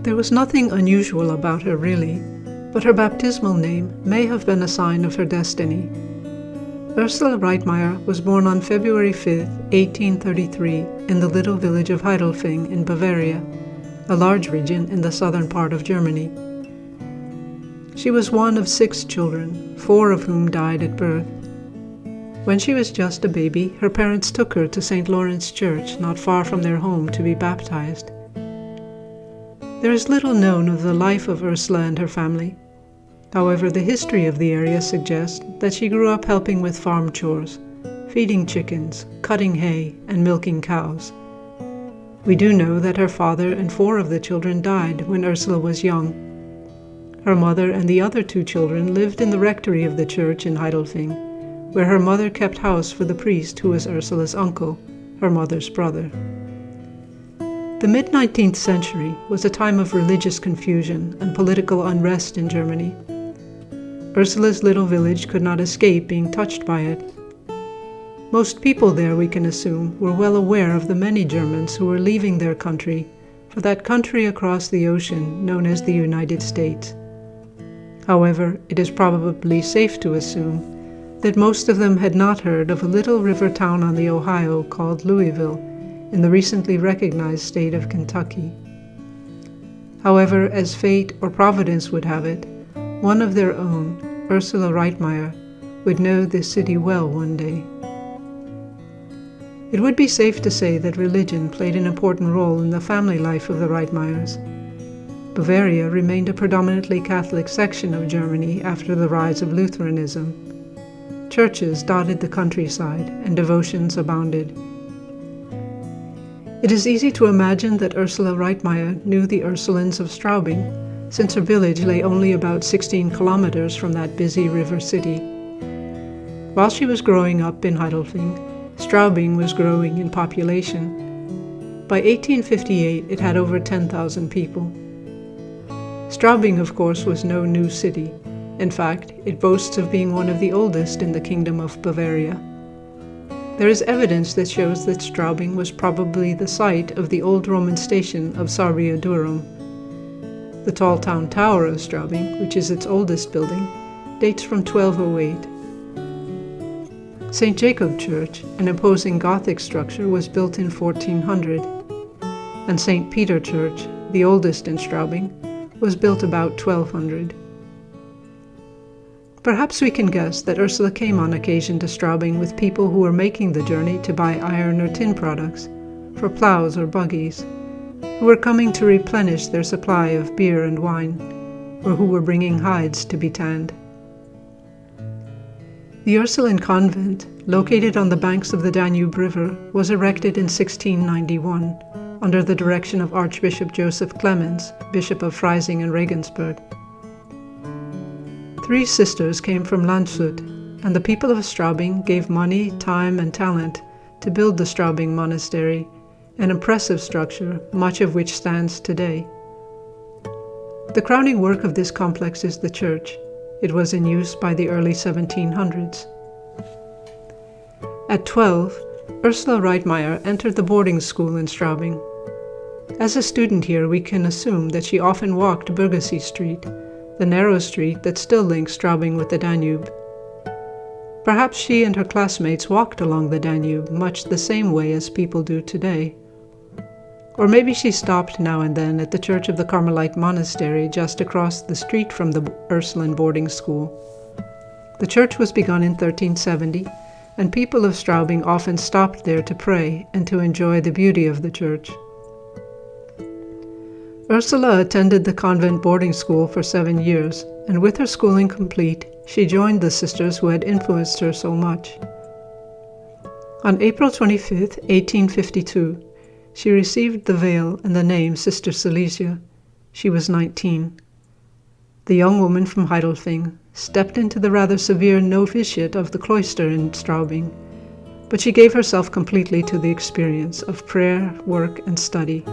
There was nothing unusual about her, really, but her baptismal name may have been a sign of her destiny. Ursula Reitmeier was born on February 5, 1833, in the little village of Heidelfing in Bavaria, a large region in the southern part of Germany. She was one of 6 children, 4 of whom died at birth. When she was just a baby, her parents took her to St. Lawrence Church, not far from their home, to be baptized. There is little known of the life of Ursula and her family. However, the history of the area suggests that she grew up helping with farm chores, feeding chickens, cutting hay, and milking cows. We do know that her father and 4 of the children died when Ursula was young. Her mother and the other 2 children lived in the rectory of the church in Heidelfing, where her mother kept house for the priest who was Ursula's uncle, her mother's brother. The mid-19th century was a time of religious confusion and political unrest in Germany. Ursula's little village could not escape being touched by it. Most people there, we can assume, were well aware of the many Germans who were leaving their country for that country across the ocean known as the United States. However, it is probably safe to assume that most of them had not heard of a little river town on the Ohio called Louisville in the recently recognized state of Kentucky. However, as fate or providence would have it, one of their own, Ursula Reitmeier, would know this city well one day. It would be safe to say that religion played an important role in the family life of the Reitmeiers. Bavaria remained a predominantly Catholic section of Germany after the rise of Lutheranism. Churches dotted the countryside, and devotions abounded. It is easy to imagine that Ursula Reitmeier knew the Ursulines of Straubing, since her village lay only about 16 kilometers from that busy river city. While she was growing up in Heidelfing, Straubing was growing in population. By 1858, it had over 10,000 people. Straubing, of course, was no new city. In fact, it boasts of being one of the oldest in the Kingdom of Bavaria. There is evidence that shows that Straubing was probably the site of the old Roman station of Sabria Durum. The tall town tower of Straubing, which is its oldest building, dates from 1208. St. Jacob Church, an imposing Gothic structure, was built in 1400, and St. Peter Church, the oldest in Straubing, was built about 1200. Perhaps we can guess that Ursula came on occasion to Straubing with people who were making the journey to buy iron or tin products, for plows or buggies, who were coming to replenish their supply of beer and wine, or who were bringing hides to be tanned. The Ursuline convent, located on the banks of the Danube River, was erected in 1691 under the direction of Archbishop Joseph Clemens, Bishop of Freising and Regensburg. 3 sisters came from Landshut, and the people of Straubing gave money, time, and talent to build the Straubing Monastery, an impressive structure, much of which stands today. The crowning work of this complex is the church. It was in use by the early 1700s. At 12, Ursula Reitmeier entered the boarding school in Straubing. As a student here, we can assume that she often walked Bürgersee Street, the narrow street that still links Straubing with the Danube. Perhaps she and her classmates walked along the Danube much the same way as people do today. Or maybe she stopped now and then at the Church of the Carmelite Monastery just across the street from the Ursuline boarding school. The church was begun in 1370, and people of Straubing often stopped there to pray and to enjoy the beauty of the church. Ursula attended the convent boarding school for 7 years, and with her schooling complete, she joined the sisters who had influenced her so much. On April 25, 1852, she received the veil and the name Sister Salesia. She was 19. The young woman from Heidelfing stepped into the rather severe novitiate of the cloister in Straubing, but she gave herself completely to the experience of prayer, work, and study.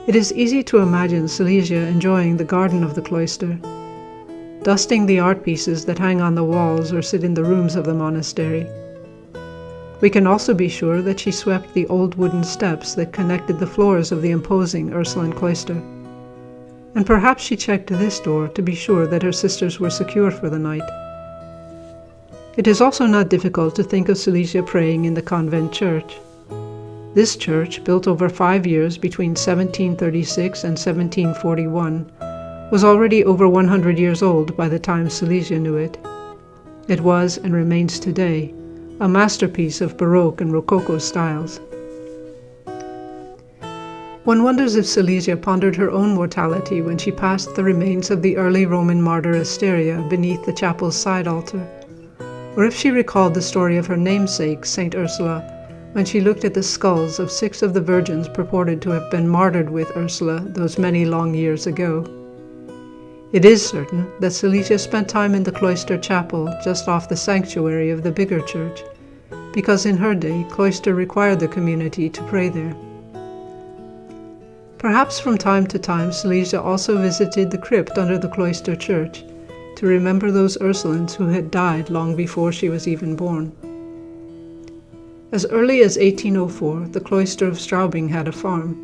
It is easy to imagine Salesia enjoying the garden of the cloister, dusting the art pieces that hang on the walls or sit in the rooms of the monastery. We can also be sure that she swept the old wooden steps that connected the floors of the imposing Ursuline cloister. And perhaps she checked this door to be sure that her sisters were secure for the night. It is also not difficult to think of Salesia praying in the convent church. This church, built over 5 years between 1736 and 1741, was already over 100 years old by the time Salesia knew it. It was, and remains today, a masterpiece of Baroque and Rococo styles. One wonders if Salesia pondered her own mortality when she passed the remains of the early Roman martyr Asteria beneath the chapel's side altar, or if she recalled the story of her namesake, Saint Ursula, when she looked at the skulls of 6 of the virgins purported to have been martyred with Ursula those many long years ago. It is certain that Salesia spent time in the cloister chapel just off the sanctuary of the bigger church, because in her day cloister required the community to pray there. Perhaps from time to time Salesia also visited the crypt under the cloister church to remember those Ursulines who had died long before she was even born. As early as 1804, the cloister of Straubing had a farm.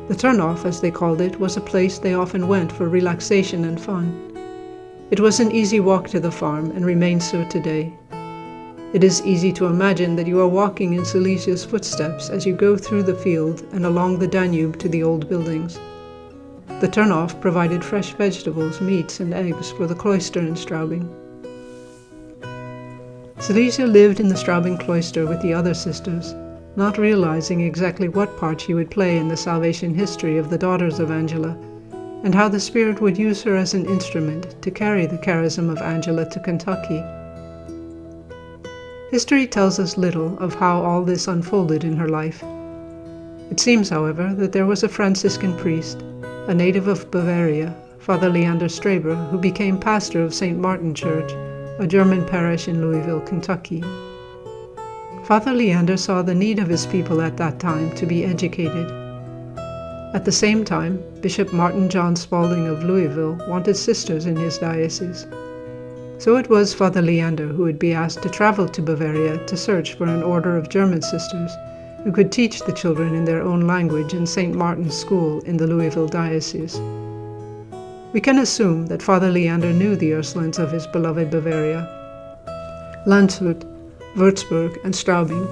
The turnoff, as they called it, was a place they often went for relaxation and fun. It was an easy walk to the farm and remains so today. It is easy to imagine that you are walking in Salesia's footsteps as you go through the field and along the Danube to the old buildings. The turnoff provided fresh vegetables, meats, and eggs for the cloister in Straubing. Salesia lived in the Straubing cloister with the other sisters, not realizing exactly what part she would play in the salvation history of the daughters of Angela, and how the Spirit would use her as an instrument to carry the charism of Angela to Kentucky. History tells us little of how all this unfolded in her life. It seems, however, that there was a Franciscan priest, a native of Bavaria, Father Leander Straber, who became pastor of St. Martin Church, a German parish in Louisville, Kentucky. Father Leander saw the need of his people at that time to be educated. At the same time, Bishop Martin John Spalding of Louisville wanted sisters in his diocese. So it was Father Leander who would be asked to travel to Bavaria to search for an order of German sisters who could teach the children in their own language in St. Martin's School in the Louisville diocese. We can assume that Father Leander knew the Ursulines of his beloved Bavaria. Landshut, Würzburg, and Straubing,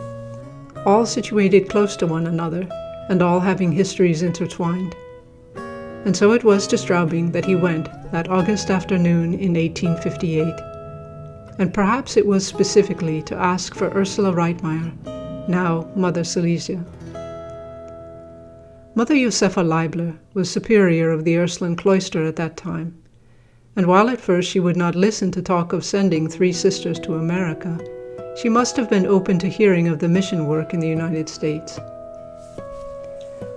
all situated close to one another, and all having histories intertwined. And so it was to Straubing that he went that August afternoon in 1858, and perhaps it was specifically to ask for Ursula Reitmeier, now Mother Salesia. Mother Josefa Leibler was superior of the Ursuline cloister at that time, and while at first she would not listen to talk of sending 3 sisters to America, she must have been open to hearing of the mission work in the United States.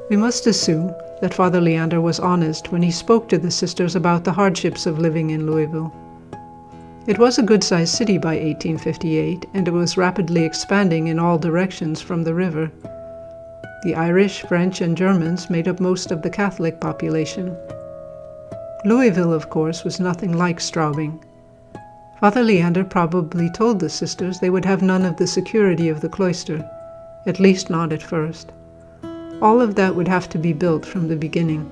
We must assume that Father Leander was honest when he spoke to the sisters about the hardships of living in Louisville. It was a good-sized city by 1858, and it was rapidly expanding in all directions from the river. The Irish, French, and Germans made up most of the Catholic population. Louisville, of course, was nothing like Straubing. Father Leander probably told the sisters they would have none of the security of the cloister, at least not at first. All of that would have to be built from the beginning.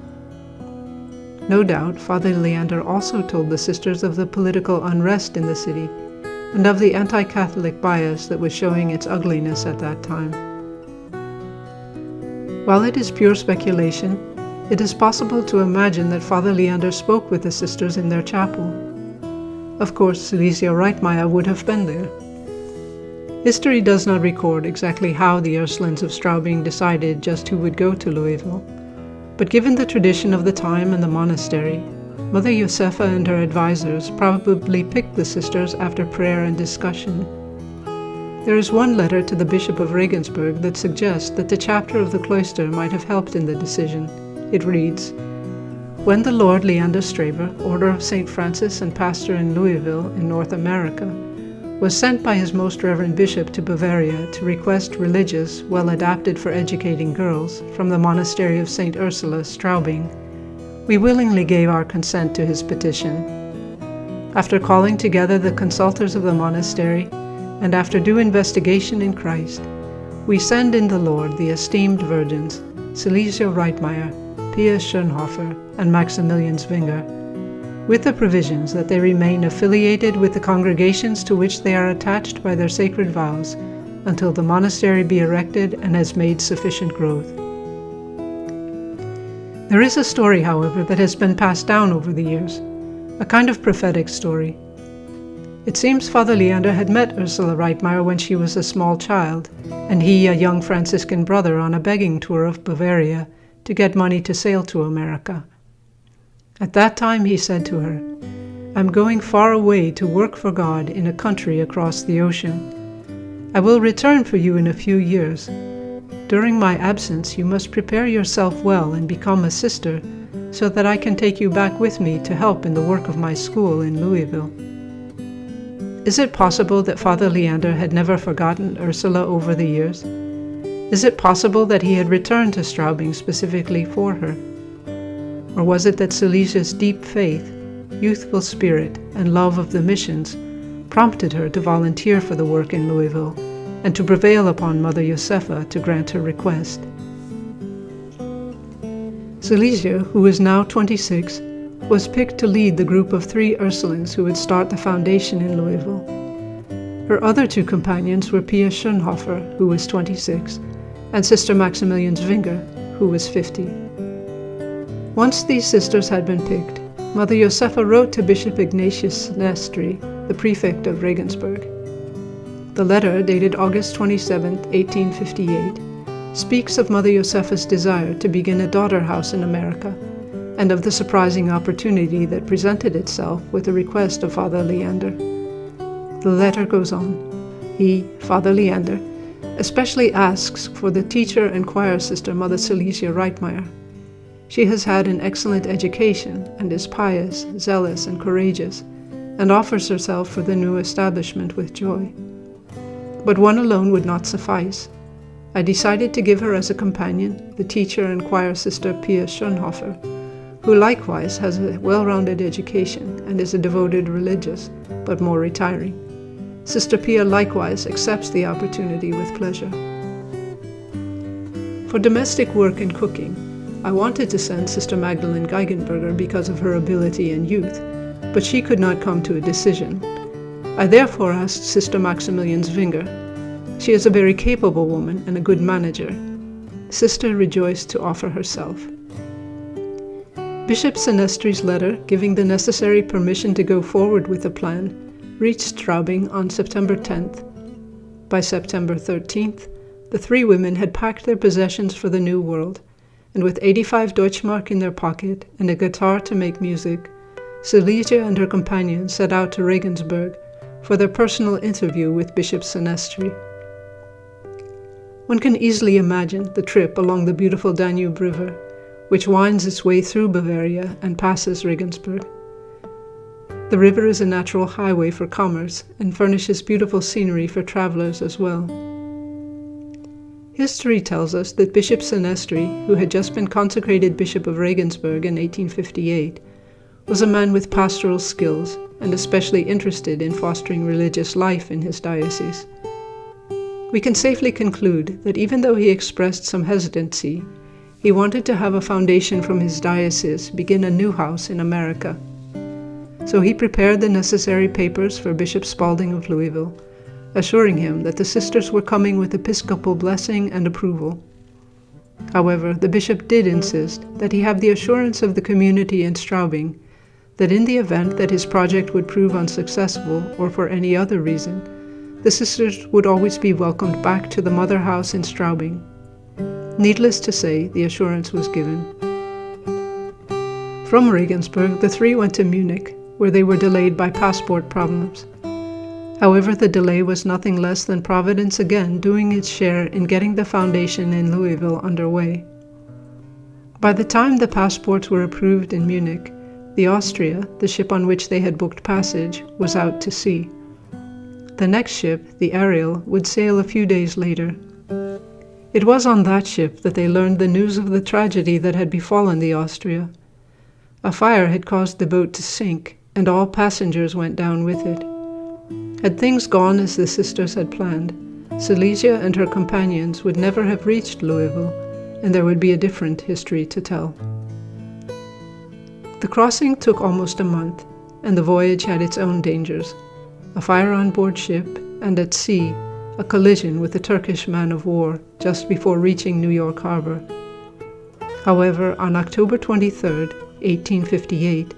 No doubt, Father Leander also told the sisters of the political unrest in the city and of the anti-Catholic bias that was showing its ugliness at that time. While it is pure speculation, it is possible to imagine that Father Leander spoke with the sisters in their chapel. Of course, Salesia Reitmeier would have been there. History does not record exactly how the Ursulines of Straubing decided just who would go to Louisville, but given the tradition of the time and the monastery, Mother Josefa and her advisors probably picked the sisters after prayer and discussion. There is one letter to the Bishop of Regensburg that suggests that the chapter of the cloister might have helped in the decision. It reads, "When the Lord Leander Straber, Order of St. Francis and pastor in Louisville in North America, was sent by his most reverend bishop to Bavaria to request religious, well adapted for educating girls, from the monastery of St. Ursula, Straubing, we willingly gave our consent to his petition. After calling together the consultors of the monastery, and after due investigation in Christ, we send in the Lord the esteemed virgins, Salesia Reitmeier, Pia Schönhofer, and Maximilian Zwinger, with the provisions that they remain affiliated with the congregations to which they are attached by their sacred vows until the monastery be erected and has made sufficient growth. There is a story, however, that has been passed down over the years, a kind of prophetic story. It seems Father Leander had met Ursula Reitmeier when she was a small child, and he a young Franciscan brother on a begging tour of Bavaria to get money to sail to America. At that time he said to her, "I'm going far away to work for God in a country across the ocean. I will return for you in a few years. During my absence you must prepare yourself well and become a sister so that I can take you back with me to help in the work of my school in Louisville." Is it possible that Father Leander had never forgotten Ursula over the years? Is it possible that he had returned to Straubing specifically for her? Or was it that Salesia's deep faith, youthful spirit, and love of the missions prompted her to volunteer for the work in Louisville and to prevail upon Mother Josefa to grant her request? Salesia, who is now 26, was picked to lead the group of 3 Ursulines who would start the foundation in Louisville. Her other 2 companions were Pia Schönhofer, who was 26, and Sister Maximilian Zwinger, who was 50. Once these sisters had been picked, Mother Josefa wrote to Bishop Ignatius Sinestri, the prefect of Regensburg. The letter, dated August 27, 1858, speaks of Mother Josefa's desire to begin a daughter house in America, and of the surprising opportunity that presented itself with the request of Father Leander. The letter goes on. He, Father Leander, especially asks for the teacher and choir sister Mother Salesia Reitmeier. She has had an excellent education and is pious, zealous, and courageous, and offers herself for the new establishment with joy. But one alone would not suffice. I decided to give her as a companion the teacher and choir sister Pia Schönhofer, who likewise has a well-rounded education and is a devoted religious, but more retiring. Sister Pia likewise accepts the opportunity with pleasure. For domestic work and cooking, I wanted to send Sister Magdalene Geigenberger because of her ability and youth, but she could not come to a decision. I therefore asked Sister Maximilian Zwinger. She is a very capable woman and a good manager. Sister rejoiced to offer herself. Bishop Sinestri's letter, giving the necessary permission to go forward with the plan, reached Straubing on September 10th. By September 13th, the 3 women had packed their possessions for the New World, and with 85 Deutschmark in their pocket and a guitar to make music, Salesia and her companion set out to Regensburg for their personal interview with Bishop Sinestri. One can easily imagine the trip along the beautiful Danube River, which winds its way through Bavaria and passes Regensburg. The river is a natural highway for commerce and furnishes beautiful scenery for travelers as well. History tells us that Bishop Sinestri, who had just been consecrated Bishop of Regensburg in 1858, was a man with pastoral skills and especially interested in fostering religious life in his diocese. We can safely conclude that even though he expressed some hesitancy, he wanted to have a foundation from his diocese begin a new house in America. So he prepared the necessary papers for Bishop Spalding of Louisville, assuring him that the sisters were coming with episcopal blessing and approval. However, the bishop did insist that he have the assurance of the community in Straubing that in the event that his project would prove unsuccessful or for any other reason, the sisters would always be welcomed back to the mother house in Straubing. Needless to say, the assurance was given. From Regensburg, the 3 went to Munich, where they were delayed by passport problems. However, the delay was nothing less than Providence again doing its share in getting the foundation in Louisville underway. By the time the passports were approved in Munich, the Austria, the ship on which they had booked passage, was out to sea. The next ship, the Ariel, would sail a few days later. It was on that ship that they learned the news of the tragedy that had befallen the Austria. A fire had caused the boat to sink, and all passengers went down with it. Had things gone as the sisters had planned, Salesia and her companions would never have reached Louisville, and there would be a different history to tell. The crossing took almost a month, and the voyage had its own dangers: a fire on board ship, and at sea, a collision with a Turkish man-of-war just before reaching New York Harbor. However, on October 23, 1858,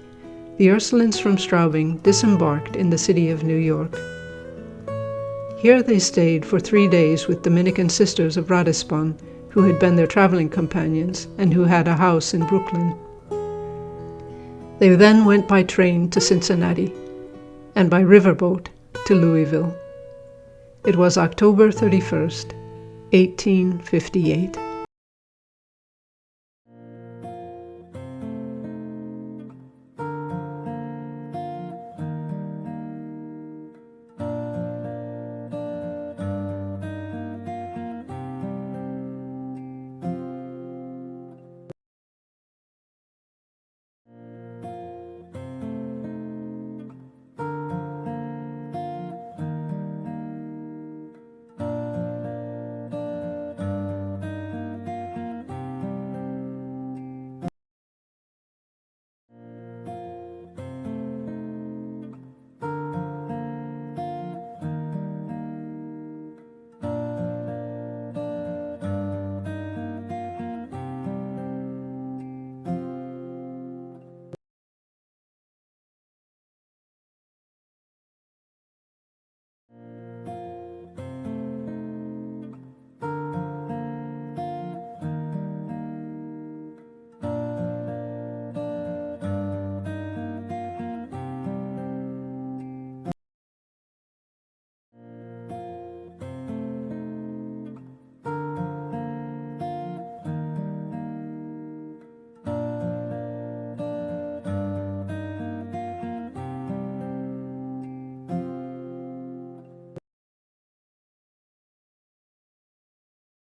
the Ursulines from Straubing disembarked in the city of New York. Here they stayed for 3 days with Dominican sisters of Ratisbon, who had been their traveling companions and who had a house in Brooklyn. They then went by train to Cincinnati, and by riverboat to Louisville. It was October 31st, 1858.